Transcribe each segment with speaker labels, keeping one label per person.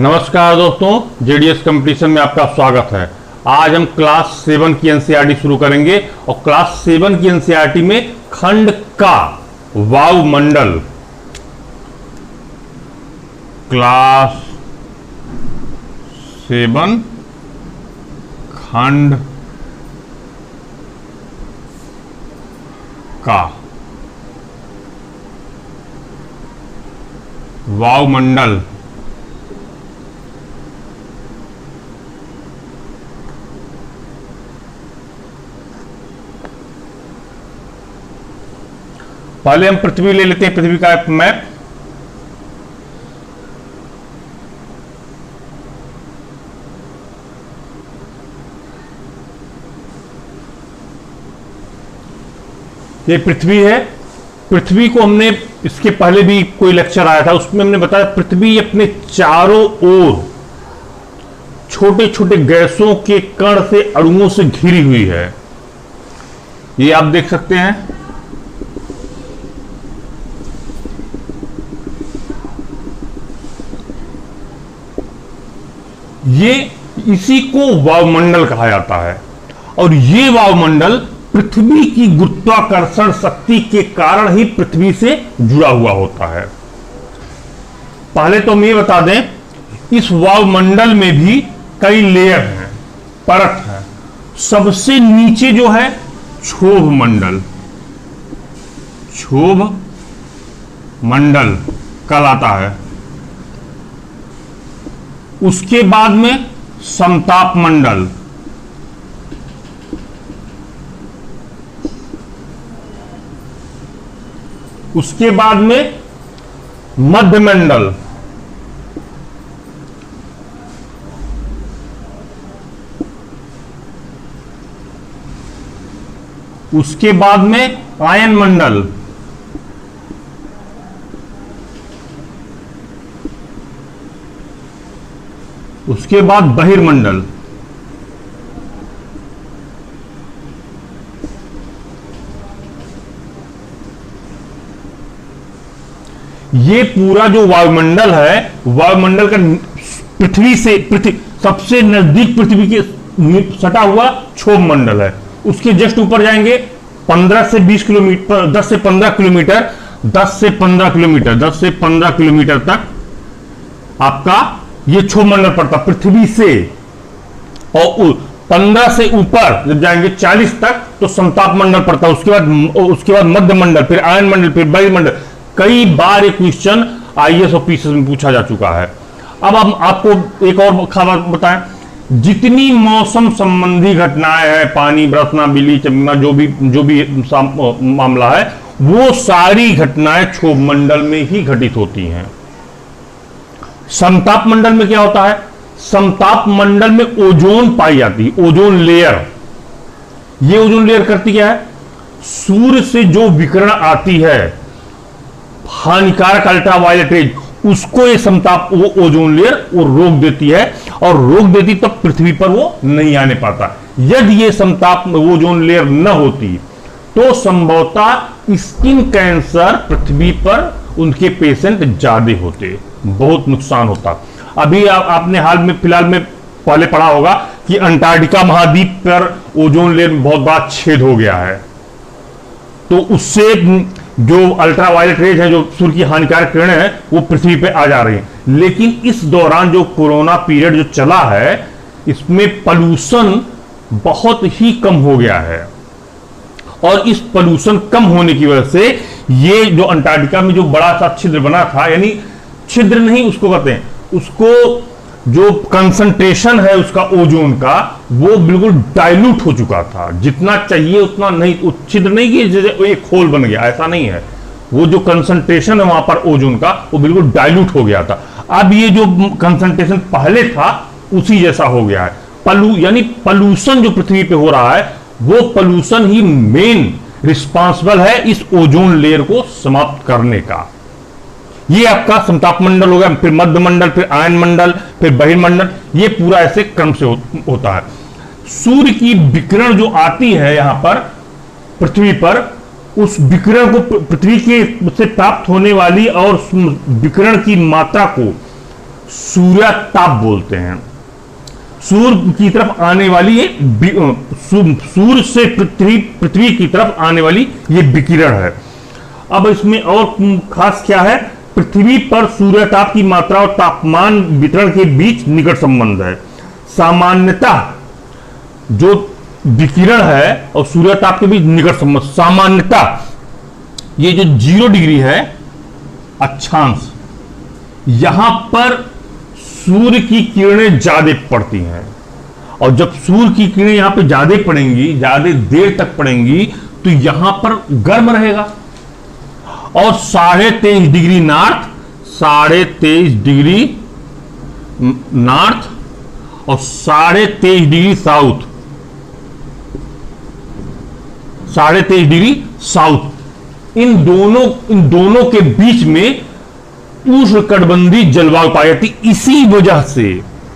Speaker 1: नमस्कार दोस्तों, JDS competition में आपका स्वागत है। आज हम क्लास 7 की एनसीईआरटी शुरू करेंगे और क्लास 7 की एनसीईआरटी में खंड का वायुमंडल, क्लास 7 खंड का वायुमंडल पहले हम पृथ्वी ले लेते हैं। पृथ्वी का एक मैप। ये पृथ्वी है। पृथ्वी को हमने इसके पहले भी कोई लेक्चर आया था, उसमें हमने बताया पृथ्वी अपने चारों ओर छोटे छोटे गैसों के कण से, अणुओं से घिरी हुई है। ये आप देख सकते हैं। ये इसी को वायुमंडल कहा जाता है और ये वायुमंडल पृथ्वी की गुरुत्वाकर्षण शक्ति के कारण ही पृथ्वी से जुड़ा हुआ होता है। पहले तो हम ये बता दें, इस वायुमंडल में भी कई लेयर हैं, परत है। सबसे नीचे जो है क्षोभ मंडल, क्षोभ मंडल कहलाता है। उसके बाद में समताप मंडल, उसके बाद में मध्य मंडल, उसके बाद में आयन मंडल, उसके बाद बहिर्मंडल। ये पूरा जो वायुमंडल है, वायुमंडल का पृथ्वी से सबसे नजदीक पृथ्वी के सटा हुआ क्षोभ मंडल है। उसके जस्ट ऊपर जाएंगे 15 से 20 किलोमीटर, 10 से 15 किलोमीटर, 10 से 15 किलोमीटर, 10 से 15 किलोमीटर तक आपका ये क्षोभ मंडल पड़ता पृथ्वी से। और 15 से ऊपर जब जाएंगे 40 तक तो समताप मंडल पड़ता है। उसके बाद मध्य मंडल, फिर आयन मंडल, फिर बहिर्मंडल। कई बार ये क्वेश्चन आईएएस और पीसीएस में पूछा जा चुका है। अब हम आपको एक और खबर बताएं, जितनी मौसम संबंधी घटनाएं हैं, पानी बरसना, बिजली चमकना, जो भी मामला है, वो सारी घटनाएं क्षोभ मंडल में ही घटित होती हैं। समताप मंडल में क्या होता है? समताप मंडल में ओजोन पाई जाती है, ओजोन लेयर। ये ओजोन लेयर करती क्या है? सूर्य से जो विकिरण आती है, हानिकारक अल्ट्रावायलेट रेज, उसको ये समताप, वो ओजोन लेयर वो रोक देती है। और रोक देती तब पृथ्वी पर वो नहीं आने पाता। यदि ये समताप ओजोन लेयर न होती तो संभवतः स्किन कैंसर पृथ्वी पर उनके पेशेंट ज्यादा होते, बहुत नुकसान होता। अभी आपने हाल में फिलहाल में पहले पढ़ा होगा कि अंटार्कटिका महाद्वीप पर ओजोन लेयर में बहुत बड़ा छेद हो गया है। तो उससे जो अल्ट्रावायलेट रेज है, जो सूर्य की हानिकारक किरणें हैं, वो पृथ्वी पे आ जा रही हैं। लेकिन इस दौरान जो कोरोना पीरियड जो चला है, इसमें पॉल्यूशन बहुत ही कम हो गया है। और इस पॉल्यूशन कम होने की वजह से ये जो अंटार्कटिका में जो बड़ा सा छिद्र बना था, यानी छिद्र नहीं उसको कहते हैं, उसको जो कंसंट्रेशन है उसका ओजोन का, वो बिल्कुल डाइल्यूट हो चुका था। जितना चाहिए उतना नहीं, छिद्र नहीं कि जैसे एक होल बन गया, ऐसा नहीं है। वो जो कंसंट्रेशन है वहां पर ओजोन का, वो बिल्कुल डाइल्यूट हो गया था। अब ये जो कंसंट्रेशन पहले था उसी जैसा हो गया है। यानी पॉल्यूशन जो पृथ्वी पे हो रहा है, वो पॉल्यूशन ही मेन रिस्पॉन्सिबल है इस ओजोन लेयर को समाप्त करने का। ये आपका समताप मंडल हो गया, फिर मध्य मंडल, फिर आयन मंडल, फिर बहिर्मंडल। ये पूरा ऐसे क्रम से होता है। सूर्य की विकिरण जो आती है यहां पर पृथ्वी पर, उस विकिरण को पृथ्वी के से प्राप्त होने वाली और विकिरण की मात्रा को सूर्यताप बोलते हैं। सूर्य की तरफ आने वाली ये सूर्य से पृथ्वी की तरफ आने वाली ये विकिरण है। अब इसमें और खास क्या है, पृथ्वी पर सूर्यताप की मात्रा और तापमान वितरण के बीच निकट संबंध है। सामान्यतः जो विकिरण है और सूर्यताप के बीच निकट संबंध, सामान्यतः ये जो 0 डिग्री है अक्षांश, यहां पर सूर्य की किरणें ज्यादा पड़ती हैं, और जब सूर्य की किरणें यहां पे ज्यादा पड़ेंगी, ज्यादा देर तक पड़ेंगी, तो यहां पर गर्म रहेगा। और 23.5 डिग्री नॉर्थ, 23.5 डिग्री नॉर्थ और 23.5 डिग्री साउथ, 23.5 डिग्री साउथ, इन दोनों के बीच में उष्णकटिबंधीय जलवायु पाई जाती। इसी वजह से,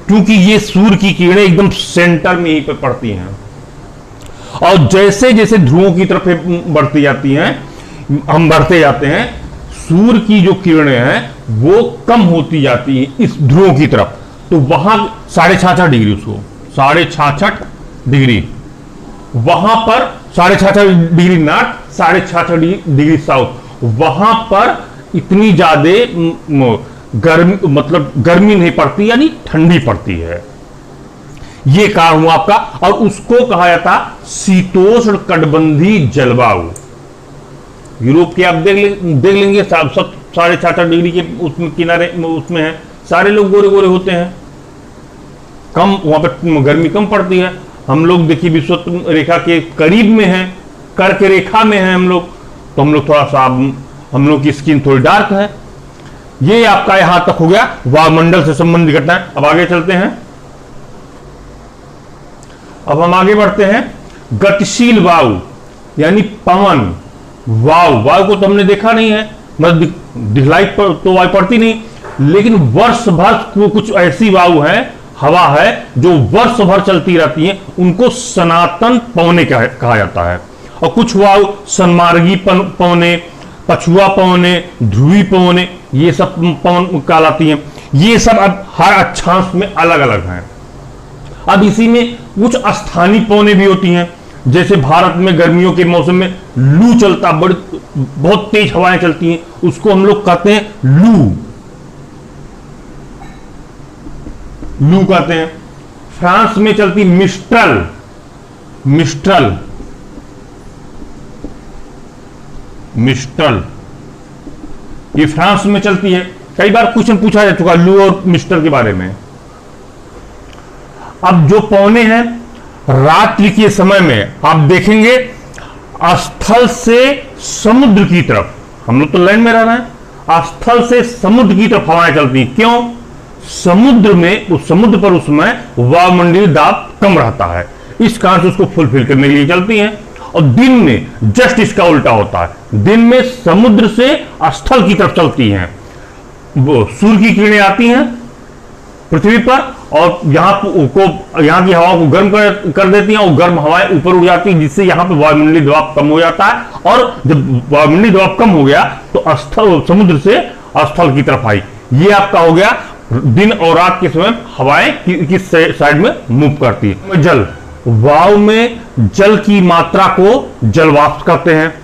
Speaker 1: क्योंकि ये सूर्य की किरणें एकदम सेंटर में यहीं पे पड़ती हैं, और जैसे जैसे ध्रुवों की तरफ बढ़ती जाती हैं, हम बढ़ते जाते हैं, सूर्य की जो किरणें हैं वो कम होती जाती हैं इस ध्रुवों की तरफ। तो वहां 66.5 डिग्री, उसको 66.5 डिग्री, वहां पर 66.5 डिग्री नॉर्थ, 66.5 डिग्री साउथ, वहां पर इतनी ज्यादा गर्मी, मतलब गर्मी नहीं पड़ती, यानी ठंडी पड़ती है। यह कारण हुआ आपका, और उसको कहा जाता शीतोष्ण कटिबंधीय जलवायु। यूरोप के आप देख लेंगे, सब 66.5 डिग्री के उसमें किनारे उसमें है, सारे लोग गोरे गोरे होते हैं, कम वहां पर गर्मी कम पड़ती है। हम लोग देखिए विश्व रेखा के करीब में हैं, कर्क रेखा में हैं हम लोग, तो हम लोग थोड़ा सा, हम लोग की स्किन थोड़ी डार्क है। ये आपका यहां तक हो गया वायुमंडल से संबंधित घटना। अब आगे चलते हैं, अब हम आगे बढ़ते हैं। गतिशील वायु यानी पवन, वायु को तो हमने देखा नहीं है, मतलब दिखलाई तो वायु पड़ती नहीं, लेकिन वर्ष भर कुछ ऐसी वायु है, हवा है, जो वर्ष भर चलती रहती है, उनको सनातन पवने कहा जाता है। और कुछ वायु सन्मार्गी पवने, पछुआ पवने, ध्रुवी पवने, ये सब पवन कहलाती हैं। ये सब अब हर अक्षांश में अलग अलग हैं। अब इसी में कुछ स्थानीय पवने भी होती हैं, जैसे भारत में गर्मियों के मौसम में लू चलता, बहुत तेज हवाएं चलती हैं, उसको हम लोग कहते हैं लू कहते हैं। फ्रांस में चलती मिस्ट्रल, ये फ्रांस में चलती है। कई बार क्वेश्चन पूछा जा चुका लू और मिस्टर के बारे में। अब जो पवने हैं, रात्रि के समय में आप देखेंगे स्थल से समुद्र की तरफ, हम लोग तो लैंड में रह रहे हैं, स्थल से समुद्र की तरफ हवाएं चलती हैं। क्यों? समुद्र पर उस समय वायुमंडलीय दाब कम रहता है, इस कारण से उसको फुलफिल करने के लिए चलती हैं। और दिन में जस्ट इसका उल्टा होता है, दिन में समुद्र से स्थल की तरफ चलती हैं। वो सूर्य की किरणें आती हैं पृथ्वी पर और यहाँ की हवाओं को गर्म कर देती हैं, और गर्म हवाएं ऊपर उड़ जाती हैं, जिससे यहाँ पे वायुमंडलीय दबाव कम हो जाता है। और जब वायुमंडलीय दबाव कम हो गया तो समुद्र से स्थल की तरफ आई। ये आपका हो गया दिन और रात के समय हवाएं किस साइड में मूव करती है। जल, वायु में जल की मात्रा को जलवाष्प कहते हैं।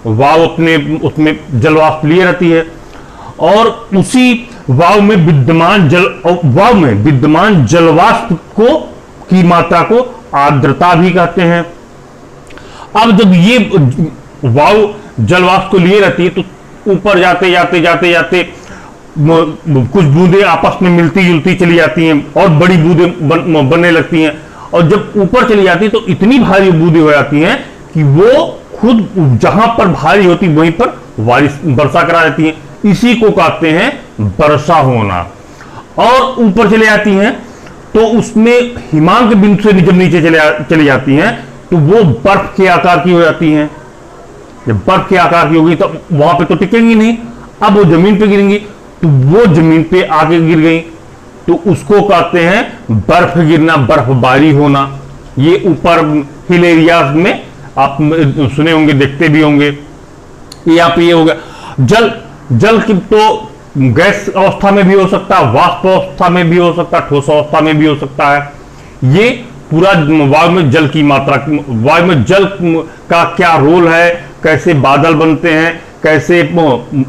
Speaker 1: वायु अपने उसमें जलवाष्प लिए रहती है, और उसी वायु में विद्यमान जलवाष्प की मात्रा को आर्द्रता भी कहते हैं। अब जब ये वायु जलवाष्प को लिए रहती है तो ऊपर जाते जाते कुछ बूंदें आपस में मिलती जुलती चली जाती हैं और बड़ी बूंदें बनने लगती हैं, और जब ऊपर चली जाती है तो इतनी भारी बूंदें हो जाती हैं कि वो खुद जहां पर भारी होती वहीं पर वर्षा करा देती हैं। इसी को कहते हैं वर्षा होना। और ऊपर चले जाती हैं तो उसमें हिमांक बिंदु से जब नीचे चली जाती हैं तो वो बर्फ के आकार की हो जाती हैं। जब बर्फ के आकार की होगी तो वहां पे तो टिकेंगी नहीं, अब वो जमीन पे गिरेंगी, तो वो जमीन पे आगे गिर गई तो उसको कहते हैं बर्फ गिरना, बर्फबारी होना। ये ऊपर हिल एरियाज में आप सुने होंगे, देखते भी होंगे। यहाँ पे ये हो गया जल की, तो गैस अवस्था में भी हो सकता है, वाष्प अवस्था में भी हो सकता है, ठोस अवस्था में भी हो सकता है। ये पूरा वायु में जल की मात्रा, वायु में जल का क्या रोल है, कैसे बादल बनते हैं, कैसे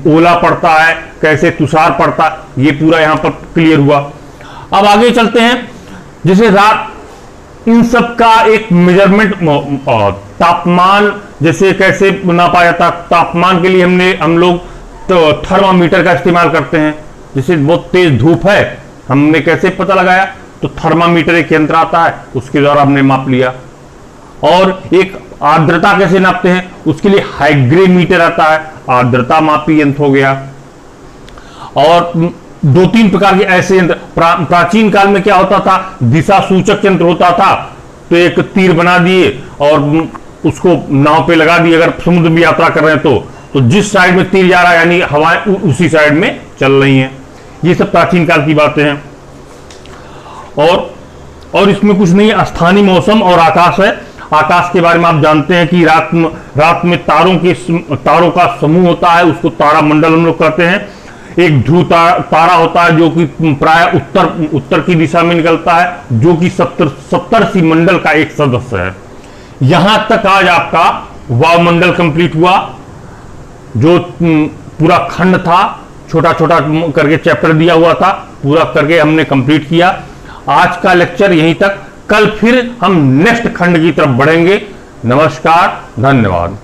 Speaker 1: ओला पड़ता है, कैसे तुषार पड़ता है, ये पूरा यहां पर क्लियर हुआ। अब आगे चलते हैं। जैसे रात, इन सब का एक मेजरमेंट, तापमान जैसे कैसे नापा जाता, तापमान के लिए हम लोग तो थर्मामीटर का इस्तेमाल करते हैं। जैसे बहुत तेज धूप है, हमने कैसे पता लगाया, तो थर्मामीटर एक यंत्र आता है, उसके द्वारा हमने माप लिया। और एक आर्द्रता कैसे नापते हैं, उसके लिए हाइग्रोमीटर आता है, आर्द्रता मापी यंत्र हो गया। और 2-3 प्रकार के ऐसे यंत्र, प्राचीन काल में क्या होता था, दिशा सूचक यंत्र होता था। तो एक तीर बना दिए और उसको नाव पे लगा दिए, अगर समुद्र में यात्रा कर रहे हैं तो जिस साइड में तीर जा रहा है यानी हवाएं उसी साइड में चल रही हैं। ये सब प्राचीन काल की बातें हैं। और इसमें कुछ नहीं है, स्थानीय मौसम और आकाश है। आकाश के बारे में आप जानते हैं कि रात में तारों का समूह होता है, उसको तारा मंडल हम लोग कहते हैं। एक ध्रुव तारा होता है जो कि प्राय उत्तर की दिशा में निकलता है, जो कि सप्तर्षि मंडल का एक सदस्य है। यहां तक आज आपका वायुमंडल कंप्लीट हुआ, जो पूरा खंड था, छोटा छोटा करके चैप्टर दिया हुआ था, पूरा करके हमने कंप्लीट किया। आज का लेक्चर यहीं तक, कल फिर हम नेक्स्ट खंड की तरफ बढ़ेंगे। नमस्कार, धन्यवाद।